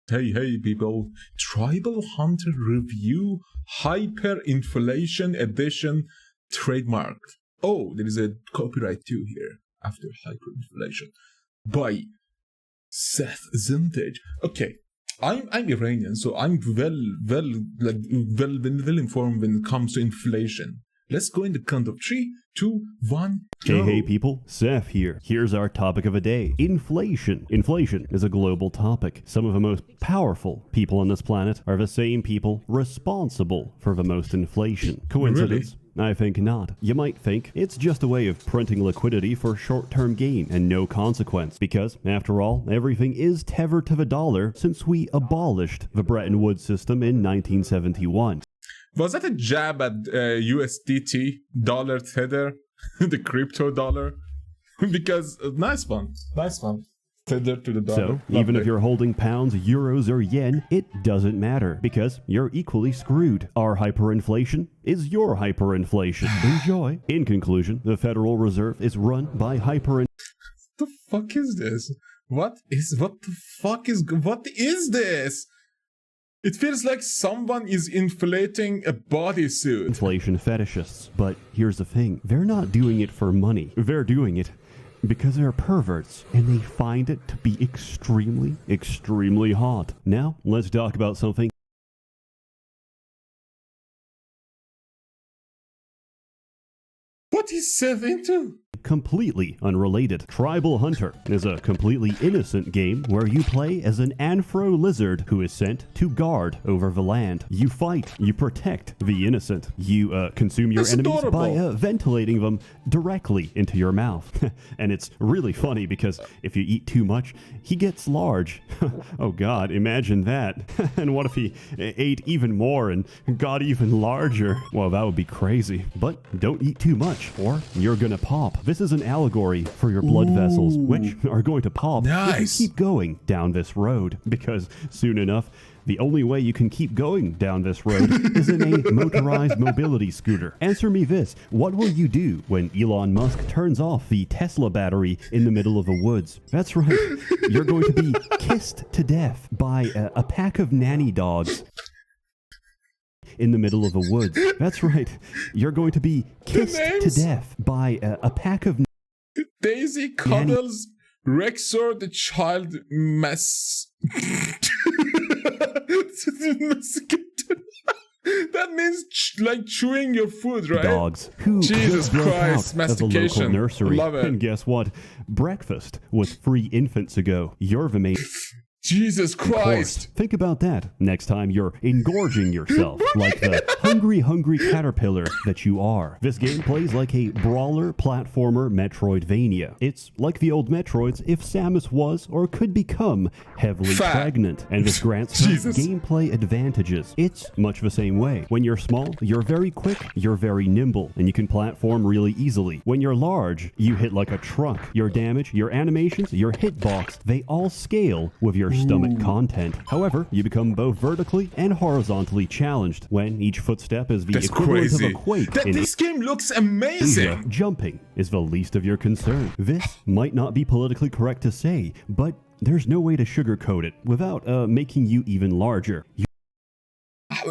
Hey people, Tribal Hunter Review Hyperinflation Edition trademarked. Oh, there is a copyright too here after Hyperinflation by SsethTzeentach. Okay, I'm Iranian, so I'm well informed when it comes to inflation. Let's go in the count of 3, 2, 1, go. Hey people, Seth here. Here's our topic of the day. Inflation. Inflation is a global topic. Some of the most powerful people on this planet are the same people responsible for the most inflation. Coincidence? Really? I think not. You might think it's just a way of printing liquidity for short-term gain and no consequence, because, after all, everything is tethered to the dollar since we abolished the Bretton Woods system in 1971. Was that a jab at USDT, dollar tether, the crypto dollar? Because nice one. Tether to the dollar. So, even if you're holding pounds, euros, or yen, it doesn't matter, because you're equally screwed. Our hyperinflation is your hyperinflation. Enjoy. In conclusion, the Federal Reserve is run by hyperinflation. What the fuck is this? What is this? It feels like someone is inflating a bodysuit. Inflation fetishists. But here's the thing. They're not doing it for money. They're doing it because they're perverts, and they find it to be extremely, extremely hot. Now, let's talk about something. What is Seth into? Completely unrelated. Tribal Hunter is a completely innocent game where you play as an anthro lizard who is sent to guard over the land. You fight, you protect the innocent. You consume your enemies by ventilating them directly into your mouth. And it's really funny because if you eat too much, he gets large. Oh god, imagine that. And what if he ate even more and got even larger? Well, that would be crazy. But don't eat too much or you're gonna pop. This is an allegory for your blood vessels, which are going to pop if you keep going down this road, because soon enough, the only way you can keep going down this road is in a motorized mobility scooter. Answer me this, what will you do when Elon Musk turns off the Tesla battery in the middle of the woods? That's right, you're going to be kissed to death by a pack of nanny dogs in the middle of the woods. That's right. You're going to be kissed to death by a pack of... Daisy Cuddles, Rexor the Child That means like chewing your food, right? Dogs who Jesus Christ, mastication. Of a local nursery. Love it. And guess what? Breakfast was free infants ago. You're the main... Jesus Christ. Think about that next time you're engorging yourself like the hungry caterpillar that you are. This game plays like a brawler platformer Metroidvania. It's like the old Metroids if Samus was or could become heavily pregnant, and this grants her gameplay advantages. It's much the same way. When you're small, you're very quick, you're very nimble, and you can platform really easily. When you're large, you hit like a truck. Your damage, your animations, your hitbox, they all scale with your stomach content. However, you become both vertically and horizontally challenged when each footstep is the equivalent of a quake. This game looks amazing. Asia, jumping is the least of your concern. This might not be politically correct to say, but there's no way to sugarcoat it without making you even larger.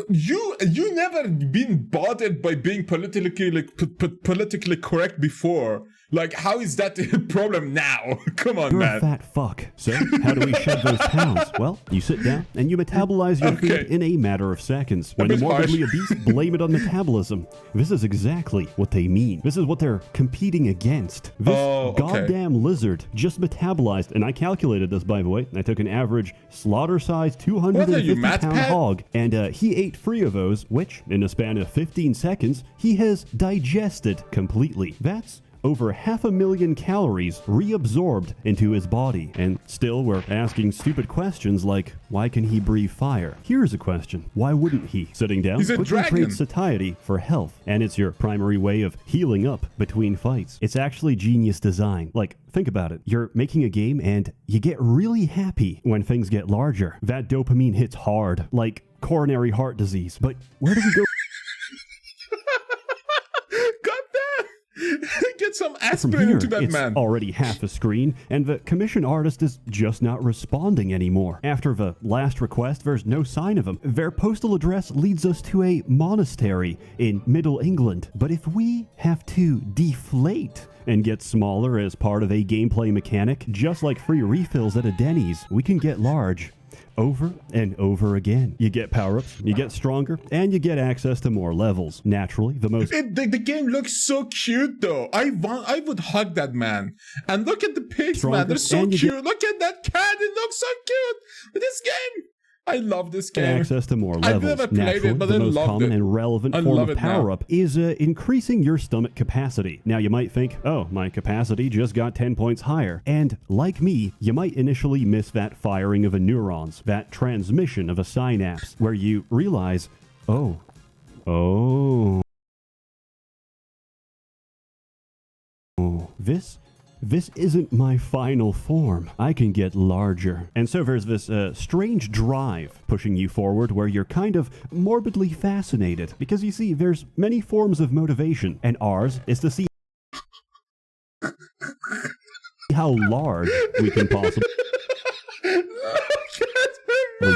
You never been bothered by being politically correct before. Like, how is that a problem now? Come on, You're man. A fat fuck. So, how do we shed those pounds? Well, you sit down and you metabolize your food in a matter of seconds. When you're morbidly obese, blame it on metabolism. This is exactly what they mean. This is what they're competing against. This goddamn lizard just metabolized, and I calculated this, by the way. I took an average slaughter-sized 250-pound hog, and he ate 3 of those, which, in a span of 15 seconds, he has digested completely. That's over 500,000 calories reabsorbed into his body. And still we're asking stupid questions like, why can he breathe fire? Here's a question. Why wouldn't he? Sitting down quickly trades satiety for health, and it's your primary way of healing up between fights. It's actually genius design. Like, think about it. You're making a game and you get really happy when things get larger. That dopamine hits hard, like coronary heart disease. But where do we go? Get some From aspirin here, into that it's man. already half a screen, and the commission artist is just not responding anymore. After the last request, there's no sign of him. Their postal address leads us to a monastery in Middle England. But if we have to deflate and get smaller as part of a gameplay mechanic, just like free refills at a Denny's, we can get large over and over again. You get power-ups, you get stronger, and you get access to more levels. Naturally, the most... The game looks so cute though. I would hug that man. And look at the pigs, man. They're so cute. Look at that cat. It looks so cute. This game. I love this game. Access to more levels. I've never played Naturally, it, but the I most loved common it. and relevant form of power-up is increasing your stomach capacity. Now, you might think, oh, my capacity just got 10 points higher. And like me, you might initially miss that firing of a neurons, that transmission of a synapse, where you realize, oh, this isn't my final form. I can get larger. And so there's this strange drive pushing you forward where you're kind of morbidly fascinated. Because you see, there's many forms of motivation, and ours is to see how large we can possibly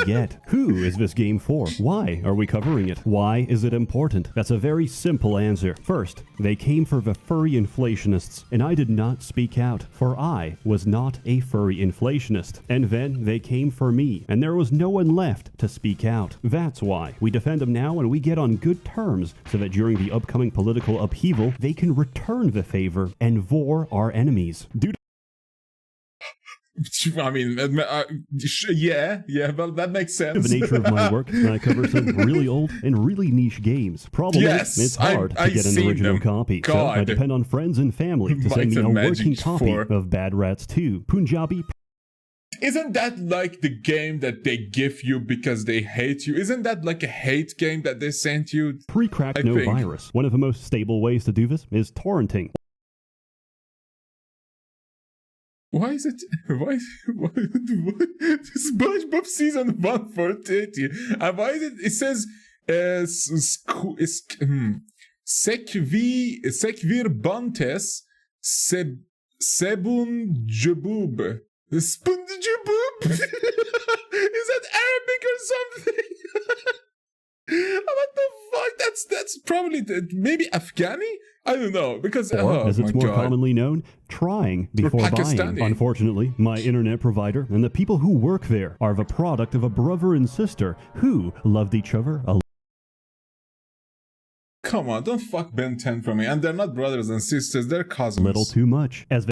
get. Who is this game for? Why are we covering it? Why is it important? That's a very simple answer. First, they came for the furry inflationists, and I did not speak out, for I was not a furry inflationist. And then they came for me, and there was no one left to speak out. That's why we defend them now and we get on good terms, so that during the upcoming political upheaval, they can return the favor and vor our enemies. I mean, yeah, well, that makes sense. The nature of my work, I cover some really old and really niche games. Problem is, it's hard to get an original copy. So I depend on friends and family to send me a working copy of Bad Rats 2. Punjabi. Isn't that like the game that they give you because they hate you? Isn't that like a hate game that they sent you? Pre-cracked no virus. One of the most stable ways to do this is torrenting. Why is it? Why SpongeBob season 1 for 30? And why is it? It says Sekvir Bantes Sebun Jabub. Spun Jabub? Is that Arabic or something? What the fuck? That's probably maybe Afghani? I don't know, because or, as it's more commonly known, trying before buying. Unfortunately, my internet provider and the people who work there are the product of a brother and sister who loved each other a Come on, don't fuck Ben 10 for me. And they're not brothers and sisters, they're cousins. little too much, as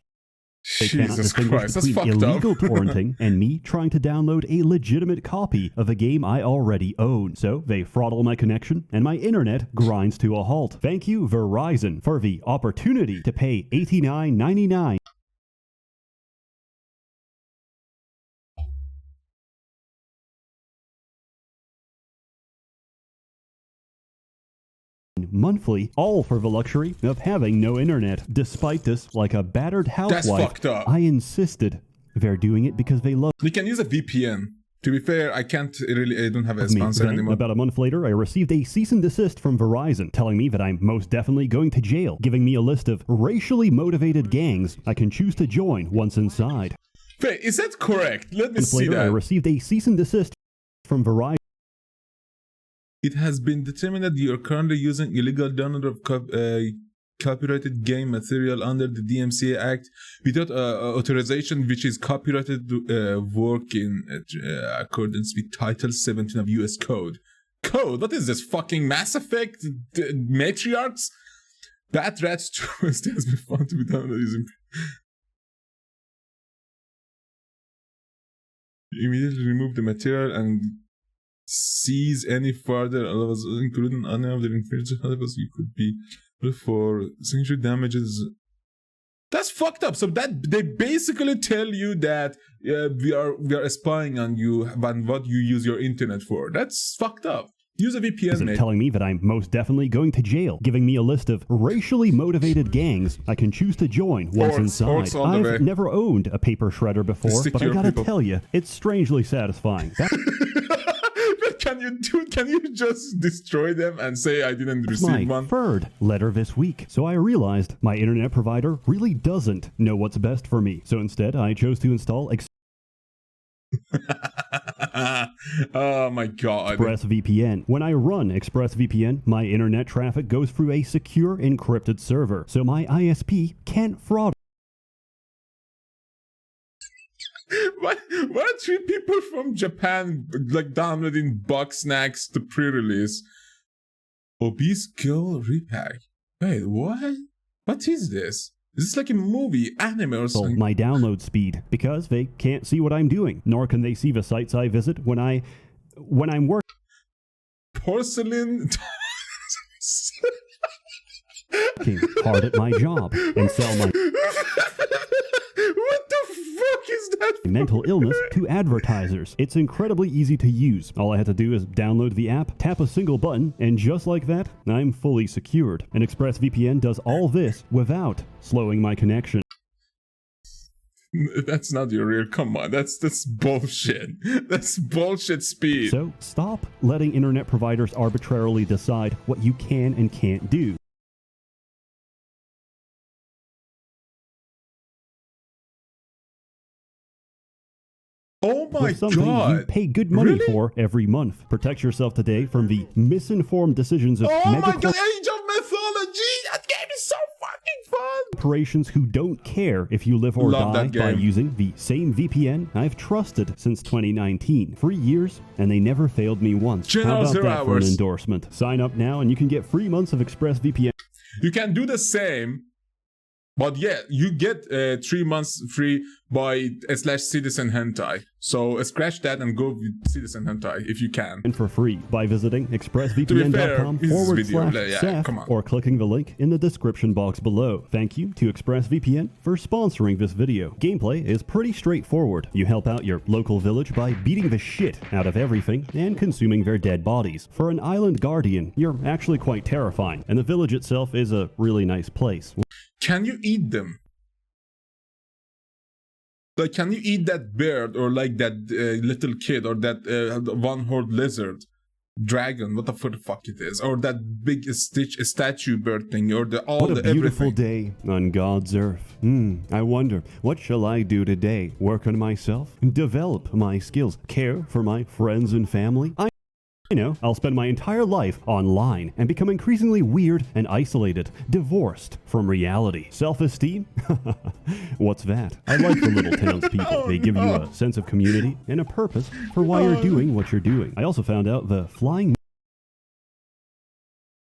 they cannot distinguish between illegal torrenting and me trying to download a legitimate copy of a game I already own. So they throttle my connection and my internet grinds to a halt. Thank you, Verizon, for the opportunity to pay $89.99 monthly, all for the luxury of having no internet. Despite this, like a battered housewife, I insisted. They're doing it because they love. You can use a VPN. To be fair, I don't have a sponsor anymore. About a month later, I received a cease and desist from Verizon, telling me that I'm most definitely going to jail, giving me a list of racially motivated gangs I can choose to join once inside. Wait, is that correct? Let me see that. I received a cease and desist from Verizon. It has been determined that you are currently using illegal download of copyrighted game material under the DMCA Act without authorization, which is copyrighted work in accordance with Title 17 of US Code. Code? What is this? Fucking Mass Effect? Matriarchs? Bad Rats 2 has been found to be downloaded using... Immediately remove the material and seize any further levels, including any of the infringement levels you could be for signature damages. That's fucked up. So that they basically tell you that we are spying on you and what you use your internet for. That's fucked up. Use a VPN, mate. Telling me that I'm most definitely going to jail, giving me a list of racially motivated gangs I can choose to join once inside. I've never owned a paper shredder before, but I gotta tell you, it's strangely satisfying. Can you just destroy them and say I didn't receive My one? third letter this week. So I realized my internet provider really doesn't know what's best for me. So instead, I chose to install Oh my god. ExpressVPN. When I run ExpressVPN, my internet traffic goes through a secure encrypted server, so my ISP can't fraud. Why are 3 people from Japan like downloading bug snacks to pre-release? Obese girl repack. Wait, what? What is this? Is this like a movie, anime or something? My download speed because they can't see what I'm doing, nor can they see the sites I visit when I'm working. Porcelain. Hard at my job and sell my What the fuck is that? mental illness to advertisers. It's incredibly easy to use. All I had to do is download the app, tap a single button, and just like that, I'm fully secured. And ExpressVPN does all this without slowing my connection. That's not your real. Come on, that's bullshit. That's bullshit speed. So stop letting internet providers arbitrarily decide what you can and can't do. Oh my Something god. you pay good money Really? for every month. Protect yourself today from the misinformed decisions of Oh mega my god, Age of Mythology! That game is so fucking fun! corporations who don't care if you live or Love die that by game. using the same VPN I've trusted since 2019. 3 years, and they never failed me once. General How about 0 that for an hours. endorsement? Sign up now and you can get 3 months of ExpressVPN. You can do the same, but yeah, you get 3 months free by /citizen hentai. So scratch that and go with citizen hentai if you can. for free by visiting To be fair, this video, yeah, expressvpn.com/Seth come on. or clicking the link in the description box below. Thank you to ExpressVPN for sponsoring this video. Gameplay is pretty straightforward. You help out your local village by beating the shit out of everything and consuming their dead bodies. For an island guardian, you're actually quite terrifying, and the village itself is a really nice place. Can you eat them? Like, can you eat that bird or like that little kid or that one-horned lizard? Dragon, what the fuck it is? Or that big statue bird thing or What a beautiful everything. day on God's earth. I wonder, what shall I do today? Work on myself? Develop my skills? Care for my friends and family? I know, I'll spend my entire life online and become increasingly weird and isolated, divorced from reality. Self-esteem? What's that? I like the little townspeople. They give you a sense of community and a purpose for why you're doing what you're doing. I also found out the flying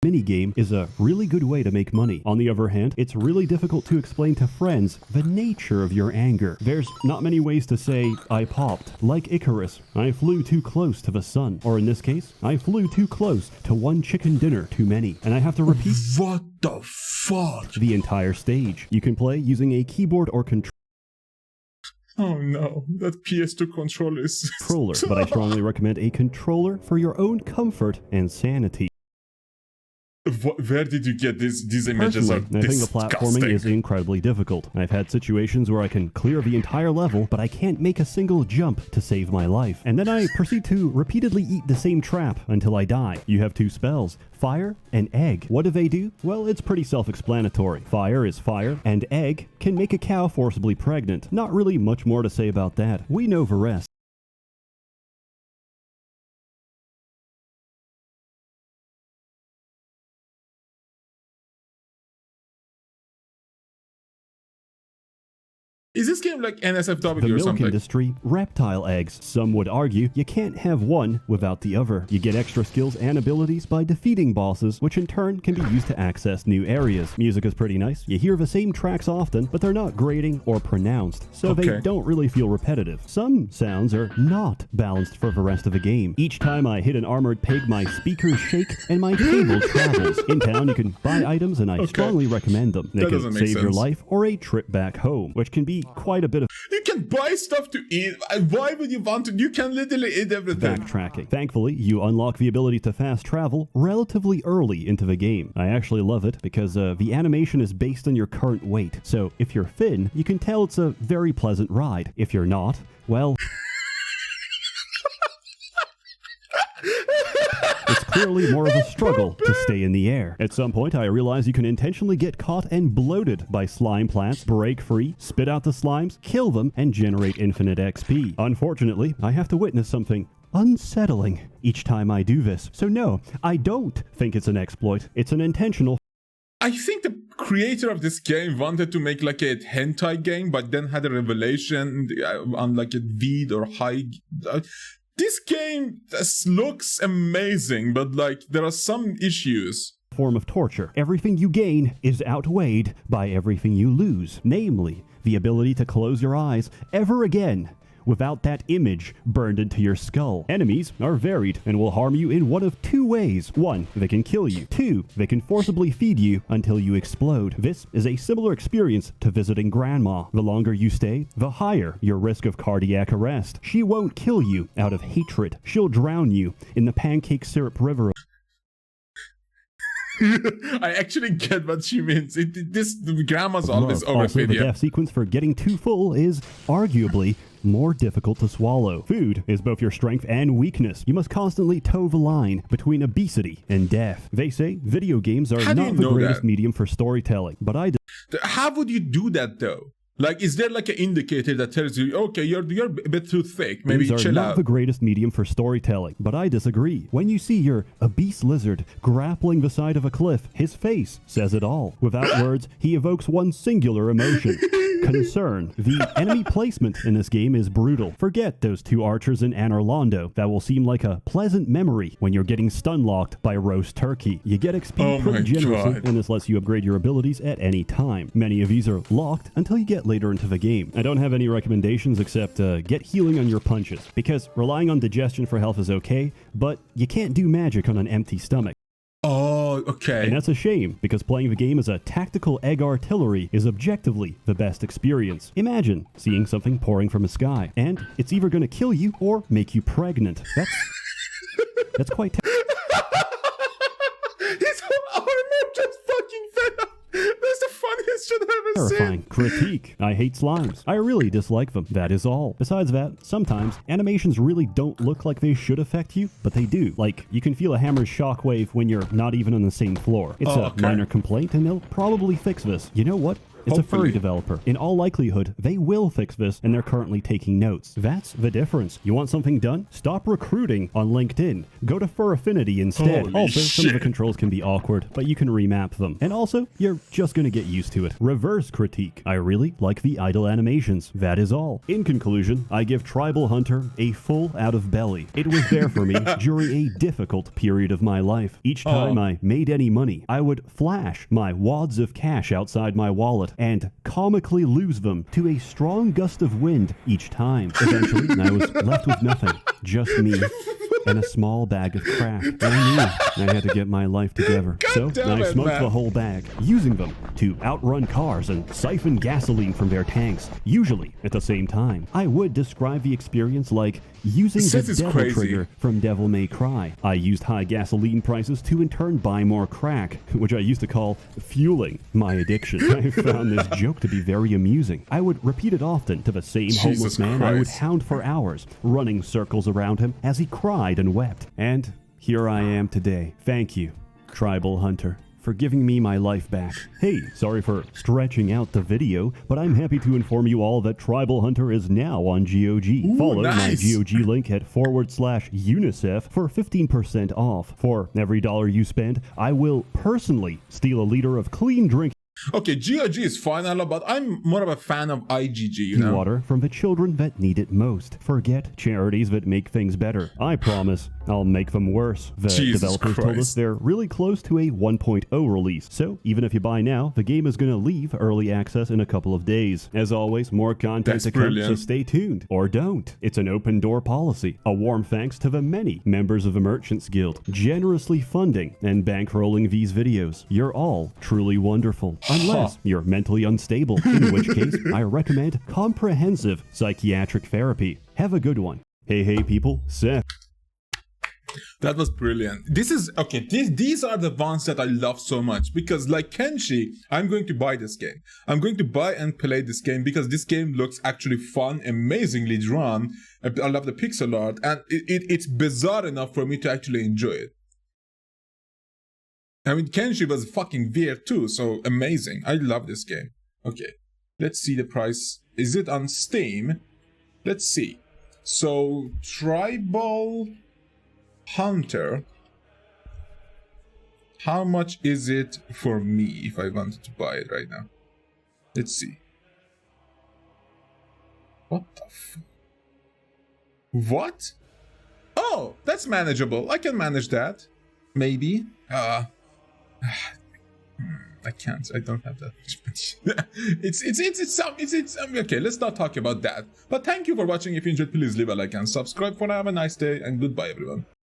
minigame is a really good way to make money. On the other hand, it's really difficult to explain to friends the nature of your anger. There's not many ways to say, I popped. Like Icarus, I flew too close to the sun. Or in this case, I flew too close to one chicken dinner too many. And I have to repeat What the fuck? the entire stage. You can play using a keyboard or Oh no, that PS2 controller is... controller, but I strongly recommend a controller for your own comfort and sanity. Where did you get these images? Personally, I think the platforming is incredibly difficult. I've had situations where I can clear the entire level, but I can't make a single jump to save my life. And then I proceed to repeatedly eat the same trap until I die. You have 2 spells, fire and egg. What do? Well, it's pretty self-explanatory. Fire is fire, and egg can make a cow forcibly pregnant. Not really much more to say about that. We know the rest. Is this game like NSFW The or milk something? industry, reptile eggs. Some would argue you can't have one without the other. You get extra skills and abilities by defeating bosses, which in turn can be used to access new areas. Music is pretty nice. You hear the same tracks often, but they're not grating or pronounced, so they don't really feel repetitive. Some sounds are not balanced for the rest of the game. Each time I hit an armored pig, my speakers shake and my cable travels. In town, you can buy items, and I strongly recommend them. They That can doesn't make save your sense. life or a trip back home, which can be quite a bit of You can buy stuff to eat. Why would you want to? You can literally eat everything. backtracking. Thankfully, you unlock the ability to fast travel relatively early into the game. I actually love it because the animation is based on your current weight. So if you're thin, you can tell it's a very pleasant ride. If you're not, well... clearly more of a struggle to stay in the air. At some point, I realized you can intentionally get caught and bloated by slime plants, break free, spit out the slimes, kill them, and generate infinite XP. Unfortunately, I have to witness something unsettling each time I do this. So no, I don't think it's an exploit. It's an intentional. I think the creator of this game wanted to make like a hentai game, but then had a revelation on like a vid or high. This game looks amazing, but like there are some issues. Form of torture. Everything you gain is outweighed by everything you lose, namely the ability to close your eyes ever again without that image burned into your skull. Enemies are varied and will harm you in one of two ways. One, they can kill you. Two, they can forcibly feed you until you explode. This is a similar experience to visiting grandma. The longer you stay, the higher your risk of cardiac arrest. She won't kill you out of hatred. She'll drown you in the pancake syrup river. I actually get what she means. The grandma's always Also, overfed. the death sequence for getting too full is arguably more difficult to swallow. Food is both your strength and weakness. You must constantly toe the line between obesity and death. They say video games are not the greatest medium for storytelling, but How would you do that though? Like, is there like an indicator that tells you, okay, you're a bit too thick, maybe chill out? Games are not the greatest medium for storytelling, but I disagree. When you see your obese lizard grappling the side of a cliff, his face says it all. Without words, he evokes one singular emotion. Concern. The enemy placement in this game is brutal. Forget those two archers in Anor Londo. That will seem like a pleasant memory when you're getting stun-locked by roast turkey. You get XP pretty generously, and this lets you upgrade your abilities at any time. Many of these are locked until you get later into the game. I don't have any recommendations except get healing on your punches, because relying on digestion for health is okay, but you can't do magic on an empty stomach. Oh, okay. And that's a shame, because playing the game as a tactical egg artillery is objectively the best experience. Imagine seeing something pouring from the sky, and it's either going to kill you or make you pregnant. That's quite His whole armor just fucking fell. That's the funniest shit I've ever terrifying. seen. Critique. I hate slimes. I really dislike them. That is all. Besides that, sometimes animations really don't look like they should affect you, but they do. Like, you can feel a hammer's shockwave when you're not even on the same floor. It's a minor complaint, and they'll probably fix this. You know what? It's a furry developer. In all likelihood, they will fix this, and they're currently taking notes. That's the difference. You want something done? Stop recruiting on LinkedIn. Go to Fur Affinity instead. Some of the controls can be awkward, but you can remap them. And also, you're just gonna get used to it. Reverse critique. I really like the idle animations. That is all. In conclusion, I give Tribal Hunter a full out of belly. It was there for me during a difficult period of my life. Each time I made any money, I would flash my wads of cash outside my wallet and comically lose them to a strong gust of wind each time. Eventually, I was left with nothing, just me and a small bag of crack. I knew I had to get my life together. So I smoked the whole bag, using them to outrun cars and siphon gasoline from their tanks, usually at the same time. I would describe the experience like using the devil trigger from Devil May Cry. I used high gasoline prices to in turn buy more crack, which I used to call fueling my addiction. I found this joke to be very amusing. I would repeat it often to the same homeless man I would hound for hours, running circles around him as he cried and wept. And here I am today. Thank you, Tribal Hunter, for giving me my life back. Hey, sorry for stretching out the video, but I'm happy to inform you all that Tribal Hunter is now on GOG. Follow my GOG link at /UNICEF for 15% off. For every dollar you spend, I will personally steal a liter of clean drinking Okay, GOG is fine, but I'm more of a fan of IGG, you know? Water from the children that need it most. Forget charities that make things better. I promise I'll make them worse. The developers told us they're really close to a 1.0 release, so even if you buy now, the game is going to leave early access in a couple of days. As always, more content to come, so stay tuned. Or don't. It's an open door policy. A warm thanks to the many members of the Merchants Guild, generously funding and bankrolling these videos. You're all truly wonderful. Unless you're mentally unstable, in which case I recommend comprehensive psychiatric therapy. Have a good one. Hey people, Seth. That was brilliant. This is, okay, these are the ones that I love so much because like Kenshi, I'm going to buy this game. I'm going to buy and play this game because this game looks actually fun, amazingly drawn. I love the pixel art and it's bizarre enough for me to actually enjoy it. I mean, Kenshi was fucking weird too, so amazing. I love this game. Okay, let's see the price. Is it on Steam? Let's see. So, Tribal Hunter. How much is it for me if I wanted to buy it right now? Let's see. What the fuck? What? Oh, that's manageable. I can manage that. Maybe. I can't. I don't have that much. It's okay. Let's not talk about that. But thank you for watching. If you enjoyed, please leave a like and subscribe. For now, have a nice day and goodbye, everyone.